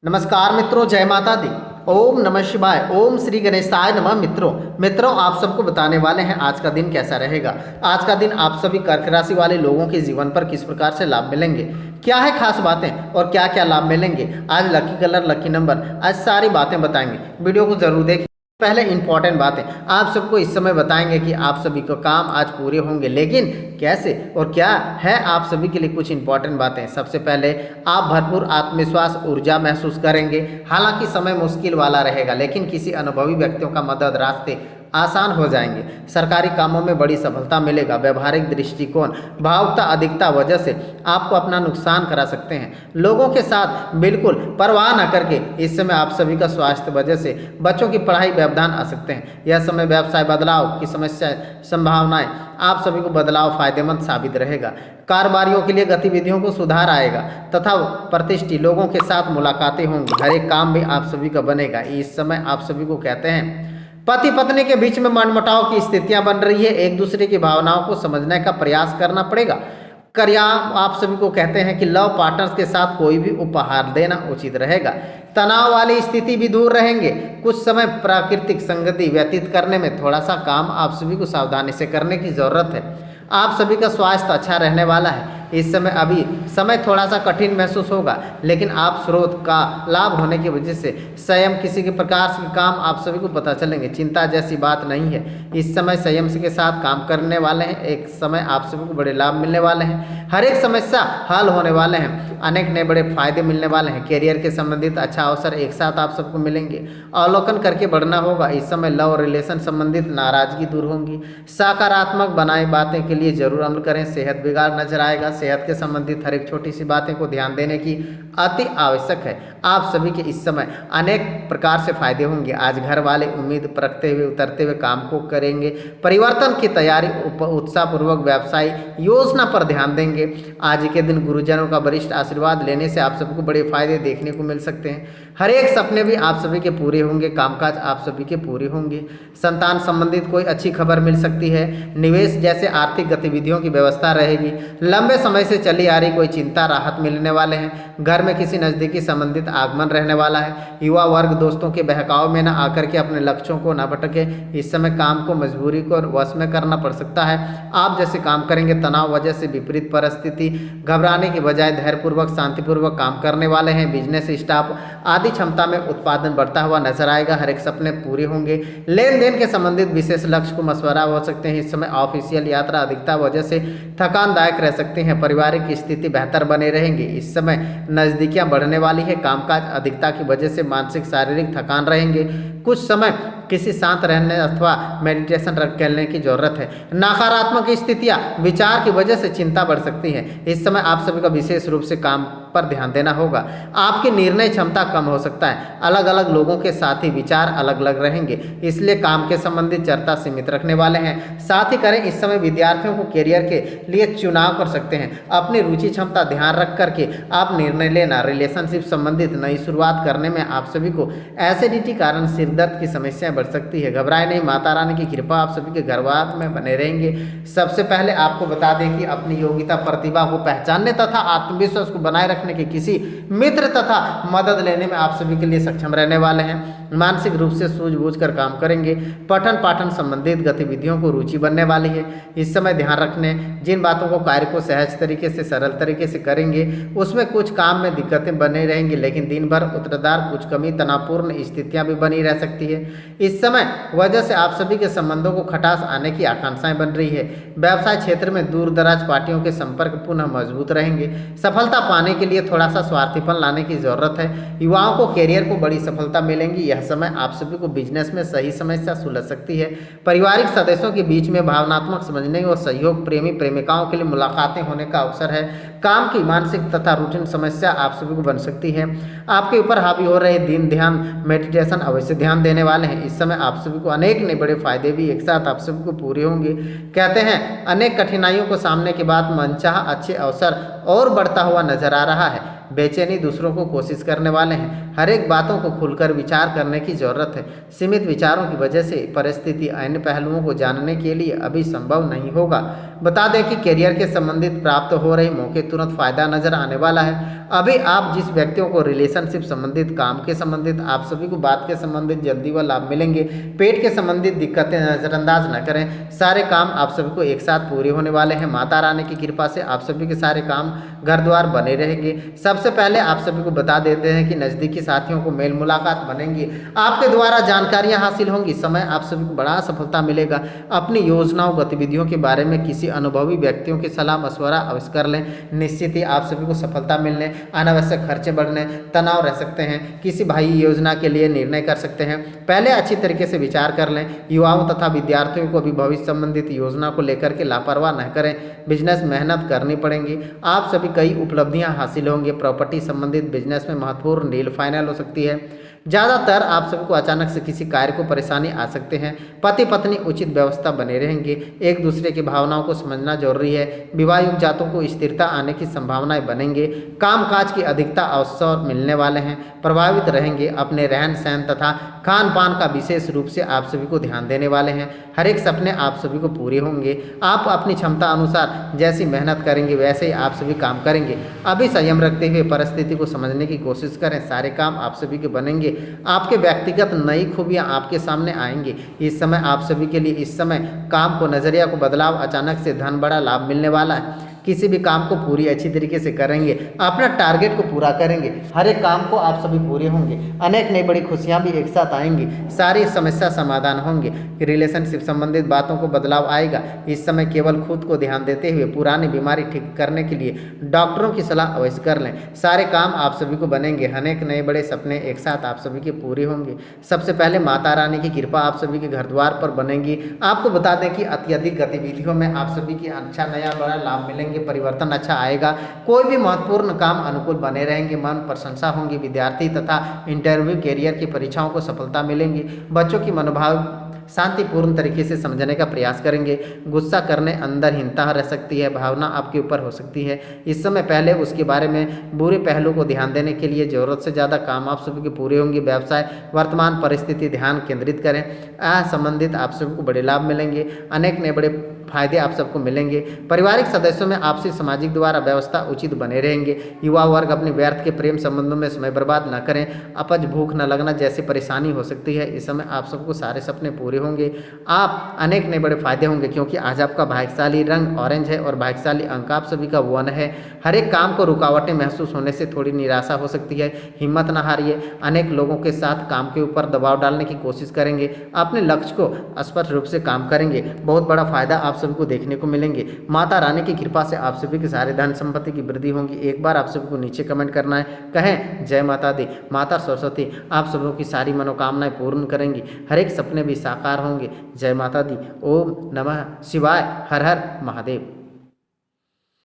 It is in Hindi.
नमस्कार मित्रों, जय माता दी। ओम नमः शिवाय, ओम श्री गणेशाय नमः। मित्रों आप सबको बताने वाले हैं आज का दिन कैसा रहेगा। आज का दिन आप सभी कर्क राशि वाले लोगों के जीवन पर किस प्रकार से लाभ मिलेंगे, क्या है खास बातें और क्या क्या लाभ मिलेंगे। आज लकी कलर, लकी नंबर, आज सारी बातें बताएंगे। वीडियो को जरूर देखें। पहले इंपॉर्टेंट बातें आप सबको इस समय बताएंगे कि आप सभी को काम आज पूरे होंगे, लेकिन कैसे और क्या है आप सभी के लिए कुछ इंपॉर्टेंट बातें। सबसे पहले आप भरपूर आत्मविश्वास ऊर्जा महसूस करेंगे। हालांकि समय मुश्किल वाला रहेगा, लेकिन किसी अनुभवी व्यक्तियों का मदद रास्ते आसान हो जाएंगे। सरकारी कामों में बड़ी सफलता मिलेगा। व्यवहारिक दृष्टिकोण, भावुकता अधिकता वजह से आपको अपना नुकसान करा सकते हैं। लोगों के साथ बिल्कुल परवाह न करके इस समय आप सभी का स्वास्थ्य वजह से बच्चों की पढ़ाई व्यवधान आ सकते हैं। यह समय व्यवसाय बदलाव की समस्या संभावनाएं आप सभी को बदलाव फायदेमंद साबित रहेगा। कारोबारियों के लिए गतिविधियों को सुधार आएगा तथा प्रतिष्ठित लोगों के साथ मुलाकातें होंगी। हर एक काम भी आप सभी का बनेगा। इस समय आप सभी को कहते हैं पति पत्नी के बीच में मनमुटाव की स्थितियां बन रही है। एक दूसरे की भावनाओं को समझने का प्रयास करना पड़ेगा। करिया आप सभी को कहते हैं कि लव पार्टनर्स के साथ कोई भी उपहार देना उचित रहेगा। तनाव वाली स्थिति भी दूर रहेंगे। कुछ समय प्राकृतिक संगति व्यतीत करने में थोड़ा सा काम आप सभी को सावधानी से करने की जरूरत है। आप सभी का स्वास्थ्य अच्छा रहने वाला है। इस समय अभी समय थोड़ा सा कठिन महसूस होगा, लेकिन आप स्रोत का लाभ होने की वजह से संयम किसी के प्रकार के काम आप सभी को पता चलेंगे। चिंता जैसी बात नहीं है। इस समय संयम के साथ काम करने वाले हैं। एक समय आप सभी को बड़े लाभ मिलने वाले हैं। हर एक समस्या हल होने वाले हैं। अनेक नए बड़े फायदे मिलने वाले हैं। करियर के संबंधित अच्छा अवसर एक साथ आप सबको मिलेंगे। अवलोकन करके बढ़ना होगा। इस समय लव रिलेशन संबंधित नाराजगी दूर होंगी। सकारात्मक बनाई बातें के लिए जरूर अमल करें। सेहत बिगाड़ नजर आएगा। सेहत के संबंधित हर एक छोटी सी बातें को ध्यान देने की अति आवश्यक है। आप सभी के इस समय अनेक प्रकार से फायदे होंगे। आज घर वाले उम्मीद परखते हुए उतरते हुए काम को करेंगे। परिवर्तन की तैयारी उत्साहपूर्वक व्यवसाय योजना पर ध्यान देंगे। आज के दिन गुरुजनों का वरिष्ठ आशीर्वाद लेने से आप सबको बड़े फायदे देखने को मिल सकते हैं। हर एक सपने भी आप सभी के पूरे होंगे। कामकाज आप सभी के पूरे होंगे। संतान संबंधित कोई अच्छी खबर मिल सकती है। निवेश जैसे आर्थिक गतिविधियों की व्यवस्था रहेगी। लंबे समय से चली आ रही कोई चिंता राहत मिलने वाले हैं। घर में किसी नज़दीकी संबंधित आगमन रहने वाला है। युवा वर्ग दोस्तों के बहकाव में न आकर के अपने लक्ष्यों को न भटके। इस समय काम को मजबूरी को वश में करना पड़ सकता है। आप जैसे काम करेंगे तनाव वजह से विपरीत परिस्थिति, घबराने के बजाय धैर्यपूर्वक शांतिपूर्वक काम करने वाले हैं। बिजनेस स्टाफ आदि क्षमता में उत्पादन बढ़ता हुआ नजर आएगा। हर एक सपने पूरे होंगे। लेन देन के संबंधित विशेष लक्ष्य को मशवरा हो सकते हैं। इस समय ऑफिशियल यात्रा अधिकता वजह से थकानदायक रह सकते हैं। पारिवारिक स्थिति बेहतर बने रहेंगे। इस समय नजदीकियां बढ़ने वाली है। कामकाज अधिकता की वजह से मानसिक शारीरिक थकान रहेंगे। कुछ समय किसी शांत रहने अथवा मेडिटेशन करने की जरूरत है। नकारात्मक स्थितियां विचार की वजह से चिंता बढ़ सकती है। इस समय आप सभी का विशेष रूप से काम पर ध्यान देना होगा। आपकी निर्णय क्षमता कम हो सकता है। अलग अलग लोगों के साथ ही विचार अलग अलग रहेंगे, इसलिए काम के संबंधित चर्चा सीमित रखने वाले हैं। साथ ही करें इस समय विद्यार्थियों को करियर के लिए चुनाव कर सकते हैं। अपनी रुचि क्षमता ध्यान रख करके आप निर्णय लेना। रिलेशनशिप संबंधित नई शुरुआत करने में आप सभी को एसिडिटी कारण सिर दर्द की समस्याएं बढ़ सकती है। घबराए नहीं, माता रानी की कृपा आप सभी के घरवार में बने रहेंगे। सबसे पहले आपको बता दें कि अपनी योग्यता प्रतिभा को पहचानने तथा आत्मविश्वास को बनाए रखने के किसी मित्र तथा मदद लेने में आप सभी के लिए सक्षम रहने वाले हैं। मानसिक रूप से सूझबूझ कर काम करेंगे। पठन पाठन संबंधित गतिविधियों को रुचि बनने वाली है। इस समय ध्यान रखने जिन बातों को कार्य को सहज तरीके से सरल तरीके से करेंगे उसमें कुछ काम में दिक्कतें बनी रहेंगी, लेकिन दिन भर उत्तरदार कुछ कमी तनावपूर्ण स्थितियां भी बनी रह सकती है। इस समय वजह से आप सभी के संबंधों को खटास आने की आकांक्षाएं बन रही है। व्यवसाय क्षेत्र में दूर दराज पार्टियों के संपर्क पुनः मजबूत रहेंगे। सफलता पाने के लिए थोड़ा सा स्वार्थीपन लाने की जरूरत है। युवाओं को करियर को बड़ी सफलता मिलेंगी। यह समय आप सभी को बिजनेस में सही समस्या सुलझ सकती है। पारिवारिक सदस्यों के बीच में भावनात्मक समझने और सहयोग, प्रेमी प्रेमिकाओं के लिए मुलाकातें होने का अवसर है। काम की मानसिक तथा रूटीन समस्या आप सभी को बन सकती है। आपके ऊपर हावी हो रहे दिन ध्यान मेडिटेशन अवश्य ध्यान देने वाले हैं। इस समय आप सभी को अनेक नए बड़े फायदे भी एक साथ आप सभी को पूरे होंगे। कहते हैं अनेक कठिनाइयों को सामने के बाद मनचाहा अच्छे अवसर और बढ़ता हुआ नजर आ रहा है। बेचैनी दूसरों को कोशिश करने वाले हैं। हर एक बातों को खुलकर विचार करने की जरूरत है। सीमित विचारों की वजह से परिस्थिति अन्य पहलुओं को जानने के लिए अभी संभव नहीं होगा। बता दें कि करियर के संबंधित प्राप्त हो रहे मौके तुरंत फायदा नजर आने वाला है। अभी आप जिस व्यक्तियों को रिलेशनशिप संबंधित, काम के संबंधित, आप सभी को बात के संबंधित जल्दी व लाभ मिलेंगे। पेट के संबंधित दिक्कतें नजरअंदाज न करें, सारे काम आप सभी को एक साथ पूरे होने वाले हैं। माता रानी की कृपा से आप सभी के सारे काम घर द्वार बने रहेंगे। सबसे पहले आप सभी को बता देते हैं कि नज़दीकी साथियों को मेल मुलाकात बनेंगी, आपके द्वारा जानकारियां हासिल होंगी। समय आप सभी को बड़ा सफलता मिलेगा। अपनी योजनाओं गतिविधियों के बारे में किसी अनुभवी व्यक्तियों की सलाह मशवरा अवश्य कर लें। निश्चित ही आप सभी को सफलता मिलने, अनावश्यक खर्चे बढ़ने, तनाव रह सकते हैं। किसी भाई योजना के लिए निर्णय कर सकते हैं, पहले अच्छी तरीके से विचार कर लें। युवाओं तथा विद्यार्थियों को भी भविष्य संबंधित योजना को लेकर के लापरवाह न करें। बिजनेस मेहनत करनी पड़ेगी। आप सभी कई उपलब्धियां हासिल होंगे। प्रॉपर्टी संबंधित बिजनेस में महत्वपूर्ण डील फाइनल हो सकती है। ज़्यादातर आप सभी को अचानक से किसी कार्य को परेशानी आ सकते हैं। पति पत्नी उचित व्यवस्था बने रहेंगे। एक दूसरे की भावनाओं को समझना जरूरी है। विवाह युक्त जातों को स्थिरता आने की संभावनाएं बनेंगे। कामकाज की अधिकता अवसर मिलने वाले हैं। प्रभावित रहेंगे। अपने रहन सहन तथा खान पान का विशेष रूप से आप सभी को ध्यान देने वाले हैं। हर एक सपने आप सभी को पूरे होंगे। आप अपनी क्षमता अनुसार जैसी मेहनत करेंगे वैसे ही आप सभी काम करेंगे। अभी संयम रखते हुए परिस्थिति को समझने की कोशिश करें, सारे काम आप सभी के बनेंगे। आपके व्यक्तिगत नई खूबियां आपके सामने आएंगी। इस समय आप सभी के लिए इस समय काम को नजरिया को बदलाव, अचानक से धन बड़ा लाभ मिलने वाला है। किसी भी काम को पूरी अच्छी तरीके से करेंगे, अपना टारगेट को पूरा करेंगे। हर एक काम को आप सभी पूरे होंगे। अनेक नई बड़ी खुशियां भी एक साथ आएंगी। सारी समस्या समाधान होंगे। रिलेशनशिप संबंधित बातों को बदलाव आएगा। इस समय केवल खुद को ध्यान देते हुए पुरानी बीमारी ठीक करने के लिए डॉक्टरों की सलाह अवश्य कर लें। सारे काम आप सभी को बनेंगे। अनेक नए बड़े सपने एक साथ आप सभी के पूरे होंगे। सबसे पहले माता रानी की कृपा आप सभी के घर द्वार पर बनेगी। आपको बता दें कि अत्यधिक गतिविधियों में आप सभी की अच्छा नया बड़ा लाभ मिलेंगे। परिवर्तन अच्छा आएगा। कोई भी महत्वपूर्ण काम अनुकूल बने रहेंगे। मन प्रशंसा होंगी। विद्यार्थी तथा इंटरव्यू कैरियर की परीक्षाओं को सफलता मिलेंगी। बच्चों की मनोभाव शांतिपूर्ण तरीके से समझने का प्रयास करेंगे। गुस्सा करने अंदरहीनता रह सकती है। भावना आपके ऊपर हो सकती है। इस समय पहले उसके बारे में बुरे पहलू को ध्यान देने के लिए जरूरत से ज़्यादा काम आप सभी के पूरे होंगे। व्यवसाय वर्तमान परिस्थिति ध्यान केंद्रित करें। संबंधित आप सभी को बड़े लाभ मिलेंगे। अनेक नए बड़े फायदे आप सबको मिलेंगे। पारिवारिक सदस्यों में आपसी सामाजिक द्वारा व्यवस्था उचित बने रहेंगे। युवा वर्ग अपने व्यर्थ के प्रेम संबंधों में समय बर्बाद न करें। अपच, भूख न लगना जैसी परेशानी हो सकती है। इस समय आप सबको सारे सपने पूरे होंगे। आप अनेक नए बड़े फायदे होंगे क्योंकि आज आपका भाग्यशाली रंग ऑरेंज है और भाग्यशाली अंक आप सभी का 1 है। हर एक काम को रुकावटें महसूस होने से थोड़ी निराशा हो सकती है। हिम्मत न हारिए। अनेक लोगों के साथ काम के ऊपर दबाव डालने की कोशिश करेंगे। अपने लक्ष्य को स्पष्ट रूप से काम करेंगे। बहुत बड़ा फायदा आप सभी को देखने को मिलेंगे। माता रानी की कृपा से आप सभी के सारे धन संपत्ति की वृद्धि होगी। एक बार आप सभी को नीचे कमेंट करना है, कहें जय माता दी। माता सरस्वती आप सबों की सारी मनोकामनाएं पूर्ण करेंगी। हर एक सपने भी साकार होंगे। जय माता दी। ओम नमः शिवाय। हर हर महादेव।